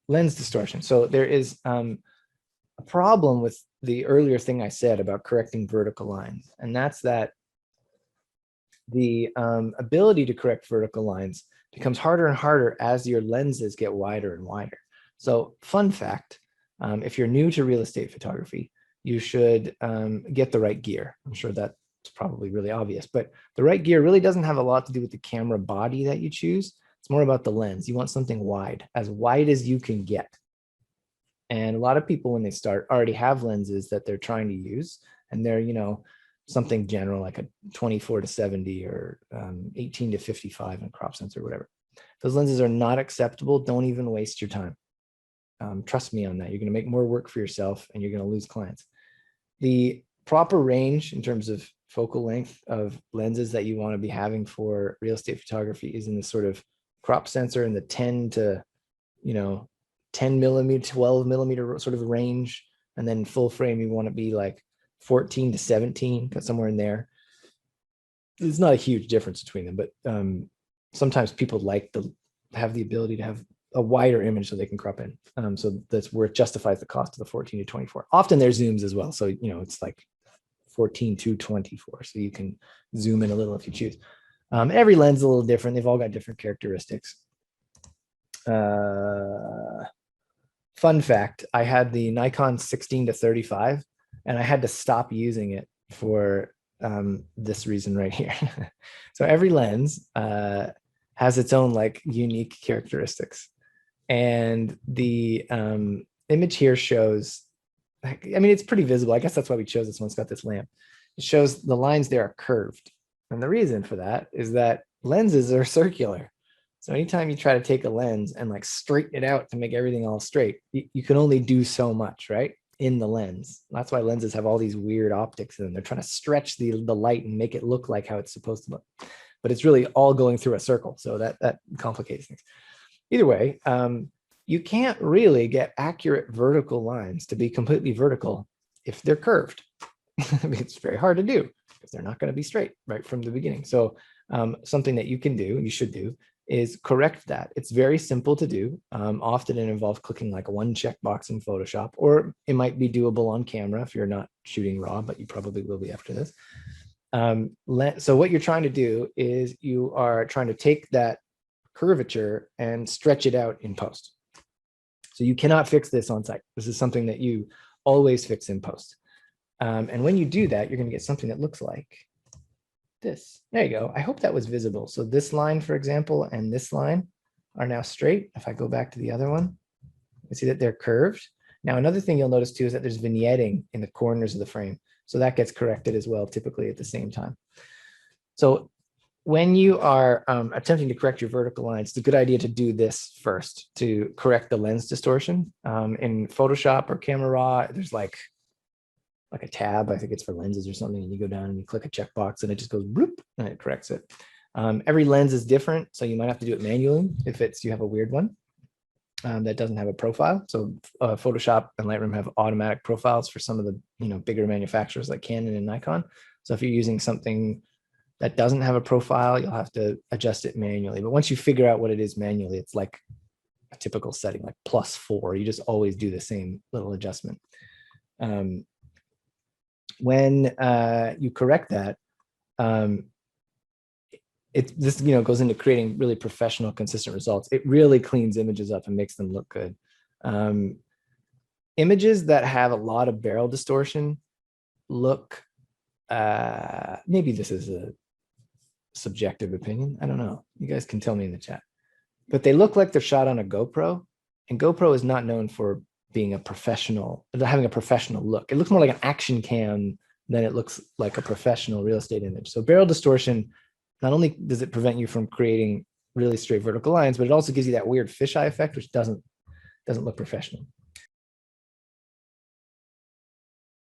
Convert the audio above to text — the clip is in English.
lens distortion. So there is a problem with the earlier thing I said about correcting vertical lines, and that's that the ability to correct vertical lines becomes harder and harder as your lenses get wider and wider. So fun fact, if you're new to real estate photography, you should get the right gear. I'm sure that's probably really obvious, but the right gear really doesn't have a lot to do with the camera body that you choose. It's more about the lens. You want something wide as you can get. And a lot of people, when they start, already have lenses that they're trying to use, and they're, something general like a 24 to 70 or 18 to 55 in crop sensor or whatever. Those lenses are not acceptable. Don't even waste your time. Trust me on that. You're going to make more work for yourself and you're going to lose clients. The proper range in terms of focal length of lenses that you want to be having for real estate photography is in the sort of crop sensor in the 10 to 10 millimeter, 12 millimeter sort of range. And then full frame, you want to be like 14 to 17, somewhere in there. There's not a huge difference between them, but sometimes people like to have the ability to have a wider image so they can crop in. So that's where it justifies the cost of the 14 to 24. Often there's zooms as well. So, it's like 14 to 24. So you can zoom in a little if you choose. Every lens is a little different. They've all got different characteristics. Fun fact, I had the Nikon 16 to 35 and I had to stop using it for this reason right here. So every lens has its own unique characteristics. And the image here shows, it's pretty visible. I guess that's why we chose this one. It's got this lamp. It shows the lines there are curved. And the reason for that is that lenses are circular. So anytime you try to take a lens and straighten it out to make everything all straight, you can only do so much, right? In the lens. That's why lenses have all these weird optics in them. They're trying to stretch the light and make it look like how it's supposed to look. But it's really all going through a circle. So that complicates things. Either way, you can't really get accurate vertical lines to be completely vertical if they're curved. It's very hard to do because they're not going to be straight right from the beginning. So something that you can do, you should do, is correct that. It's very simple to do. Often it involves clicking one checkbox in Photoshop, or it might be doable on camera if you're not shooting raw, but you probably will be after this. So what you're trying to do is you are trying to take that curvature and stretch it out in post. So you cannot fix this on site. This is something that you always fix in post. And when you do that, you're going to get something that looks like this. There you go. I hope that was visible. So this line, for example, and this line are now straight. If I go back to the other one, you see that they're curved. Now, another thing you'll notice too is that there's vignetting in the corners of the frame. So that gets corrected as well, typically at the same time. So when you are attempting to correct your vertical lines, it's a good idea to do this first to correct the lens distortion. In Photoshop or Camera Raw, there's like a tab, I think it's for lenses or something, and you go down and you click a checkbox and it just goes bloop and it corrects it. Every lens is different, so you might have to do it manually if you have a weird one that doesn't have a profile. So Photoshop and Lightroom have automatic profiles for some of the bigger manufacturers like Canon and Nikon. So if you're using something that doesn't have a profile, you'll have to adjust it manually. But once you figure out what it is manually, it's like a typical setting, like +4. You just always do the same little adjustment. When you correct that, this goes into creating really professional, consistent results. It really cleans images up and makes them look good. Images that have a lot of barrel distortion look, maybe this is a subjective opinion, I don't know. You guys can tell me in the chat. But they look like they're shot on a GoPro, and GoPro is not known for being a professional, having a professional look. It looks more like an action cam than it looks like a professional real estate image. So barrel distortion, not only does it prevent you from creating really straight vertical lines, but it also gives you that weird fisheye effect, which doesn't look professional.